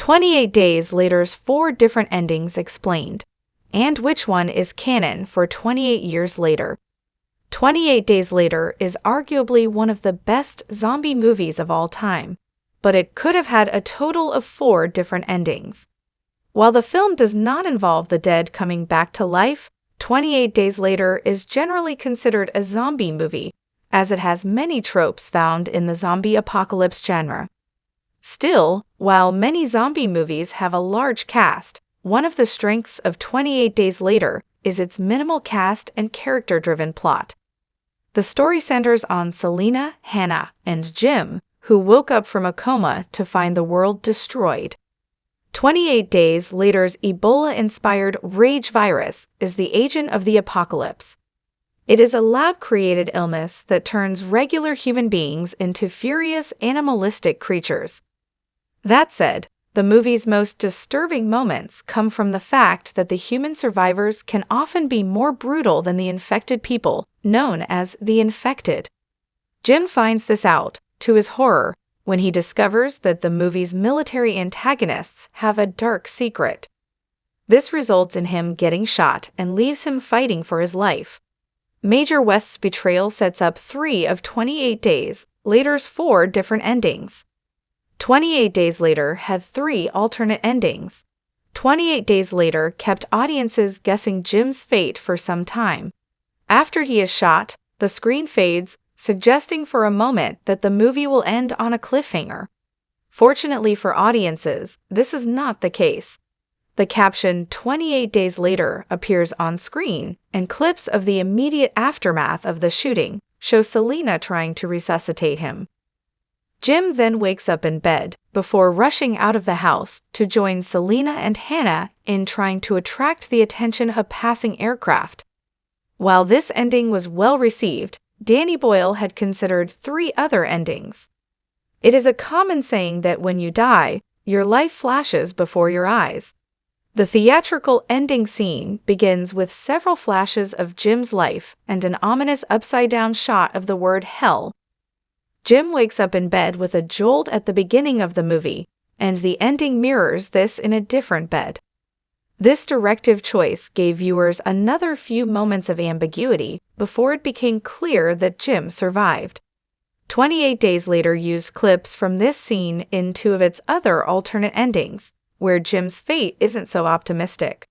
28 Days Later's 4 different endings explained. And which one is canon for 28 Years Later? 28 Days Later is arguably one of the best zombie movies of all time, but it could have had a total of 4 different endings. While the film does not involve the dead coming back to life, 28 Days Later is generally considered a zombie movie, as it has many tropes found in the zombie apocalypse genre. Still, while many zombie movies have a large cast, one of the strengths of 28 Days Later is its minimal cast and character-driven plot. The story centers on Selena, Hannah, and Jim, who woke up from a coma to find the world destroyed. 28 Days Later's Ebola-inspired rage virus is the agent of the apocalypse. It is a lab-created illness that turns regular human beings into furious animalistic creatures. That said, the movie's most disturbing moments come from the fact that the human survivors can often be more brutal than the infected people, known as the infected. Jim finds this out, to his horror, when he discovers that the movie's military antagonists have a dark secret. This results in him getting shot and leaves him fighting for his life. Major West's betrayal sets up 3 of 28 Days Later's 4 different endings. 28 Days Later had 3 alternate endings. 28 Days Later kept audiences guessing Jim's fate for some time. After he is shot, the screen fades, suggesting for a moment that the movie will end on a cliffhanger. Fortunately for audiences, this is not the case. The caption 28 Days Later appears on screen, and clips of the immediate aftermath of the shooting show Selena trying to resuscitate him. Jim then wakes up in bed, before rushing out of the house to join Selena and Hannah in trying to attract the attention of passing aircraft. While this ending was well received, Danny Boyle had considered 3 other endings. It is a common saying that when you die, your life flashes before your eyes. The theatrical ending scene begins with several flashes of Jim's life and an ominous upside-down shot of the word hell. Jim wakes up in bed with a jolt at the beginning of the movie, and the ending mirrors this in a different bed. This directive choice gave viewers another few moments of ambiguity before it became clear that Jim survived. 28 Days Later used clips from this scene in 2 of its other alternate endings, where Jim's fate isn't so optimistic.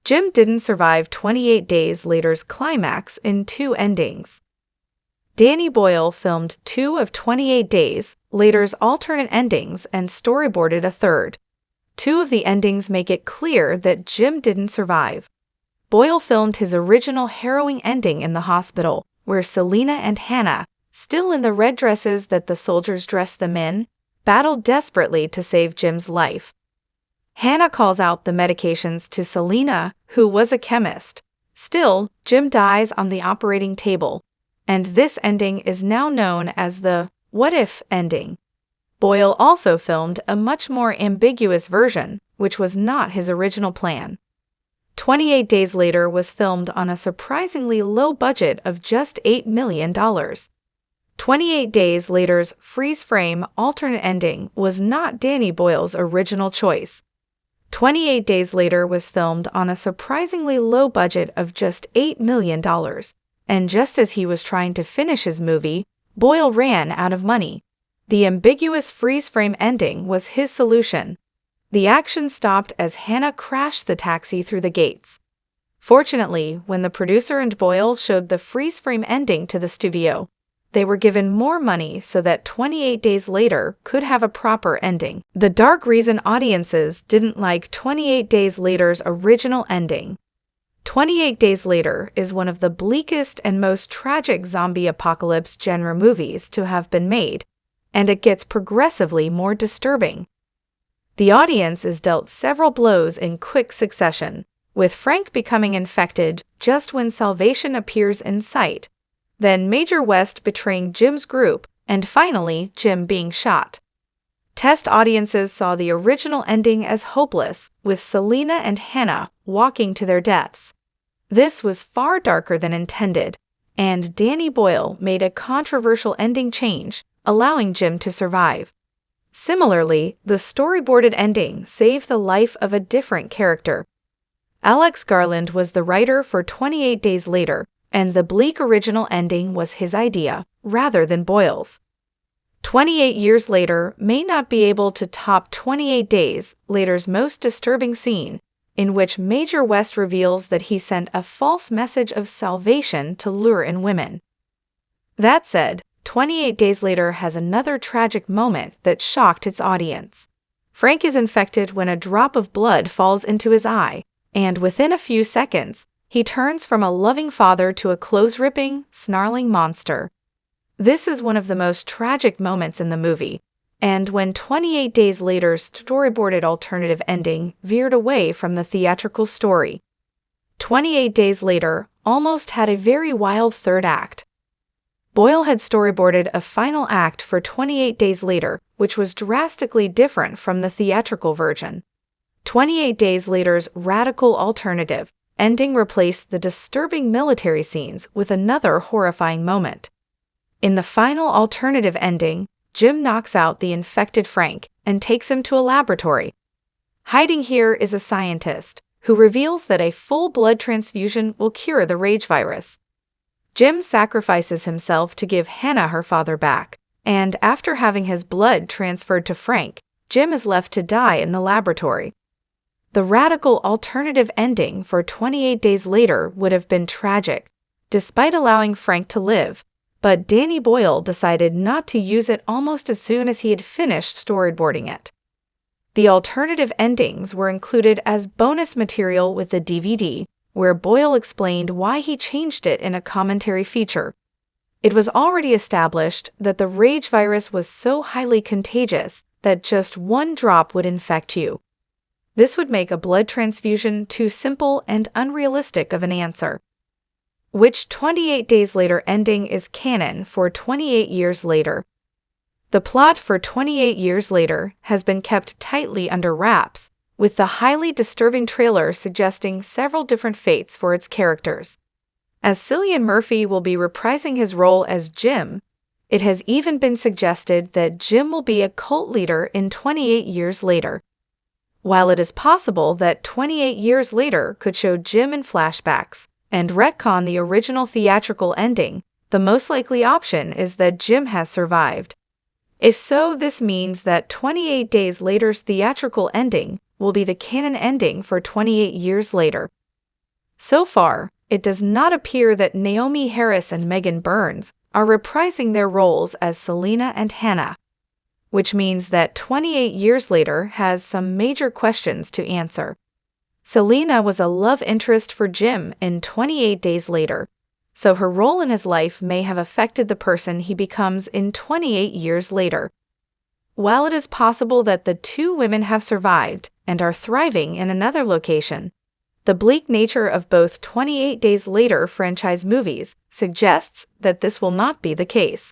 Jim didn't survive 28 Days Later's climax in 2 endings. Danny Boyle filmed 2 of 28 Days Later's alternate endings and storyboarded a 3rd. 2 of the endings make it clear that Jim didn't survive. Boyle filmed his original harrowing ending in the hospital, where Selena and Hannah, still in the red dresses that the soldiers dressed them in, battled desperately to save Jim's life. Hannah calls out the medications to Selena, who was a chemist. Still, Jim dies on the operating table, and this ending is now known as the "what if" ending. Boyle also filmed a much more ambiguous version, which was not his original plan. 28 Days Later was filmed on a surprisingly low budget of just $8 million. 28 Days Later's freeze-frame alternate ending was not Danny Boyle's original choice. 28 Days Later was filmed on a surprisingly low budget of just $8 million, and just as he was trying to finish his movie, Boyle ran out of money. The ambiguous freeze-frame ending was his solution. The action stopped as Hannah crashed the taxi through the gates. Fortunately, when the producer and Boyle showed the freeze-frame ending to the studio, they were given more money so that 28 Days Later could have a proper ending. The dark reason audiences didn't like 28 Days Later's original ending. 28 Days Later is one of the bleakest and most tragic zombie apocalypse genre movies to have been made, and it gets progressively more disturbing. The audience is dealt several blows in quick succession, with Frank becoming infected just when salvation appears in sight, then Major West betraying Jim's group, and finally Jim being shot. Test audiences saw the original ending as hopeless, with Selena and Hannah walking to their deaths. This was far darker than intended, and Danny Boyle made a controversial ending change, allowing Jim to survive. Similarly, the storyboarded ending saved the life of a different character. Alex Garland was the writer for 28 Days Later, and the bleak original ending was his idea, rather than Boyle's. 28 Years Later may not be able to top 28 Days Later's most disturbing scene, in which Major West reveals that he sent a false message of salvation to lure in women. That said, 28 Days Later has another tragic moment that shocked its audience. Frank is infected when a drop of blood falls into his eye, and within a few seconds, he turns from a loving father to a clothes-ripping, snarling monster. This is one of the most tragic moments in the movie, and when 28 Days Later's storyboarded alternative ending veered away from the theatrical story. 28 Days Later almost had a very wild third act. Boyle had storyboarded a final act for 28 Days Later, which was drastically different from the theatrical version. 28 Days Later's radical alternative ending replaced the disturbing military scenes with another horrifying moment. In the final alternative ending, Jim knocks out the infected Frank and takes him to a laboratory. Hiding here is a scientist who reveals that a full blood transfusion will cure the rage virus. Jim sacrifices himself to give Hannah her father back, and after having his blood transferred to Frank, Jim is left to die in the laboratory. The radical alternative ending for 28 Days Later would have been tragic, despite allowing Frank to live, but Danny Boyle decided not to use it almost as soon as he had finished storyboarding it. The alternative endings were included as bonus material with the DVD, where Boyle explained why he changed it in a commentary feature. It was already established that the rage virus was so highly contagious that just one drop would infect you. This would make a blood transfusion too simple and unrealistic of an answer. Which 28 Days Later ending is canon for 28 Years Later? The plot for 28 Years Later has been kept tightly under wraps, with the highly disturbing trailer suggesting several different fates for its characters. As Cillian Murphy will be reprising his role as Jim, it has even been suggested that Jim will be a cult leader in 28 Years Later. While it is possible that 28 Years Later could show Jim in flashbacks and retcon the original theatrical ending, the most likely option is that Jim has survived. If so, this means that 28 Days Later's theatrical ending will be the canon ending for 28 Years Later. So far, it does not appear that Naomi Harris and Megan Burns are reprising their roles as Selena and Hannah, which means that 28 Years Later has some major questions to answer. Selena was a love interest for Jim in 28 Days Later, so her role in his life may have affected the person he becomes in 28 Years Later. While it is possible that the two women have survived and are thriving in another location, the bleak nature of both 28 Days Later franchise movies suggests that this will not be the case.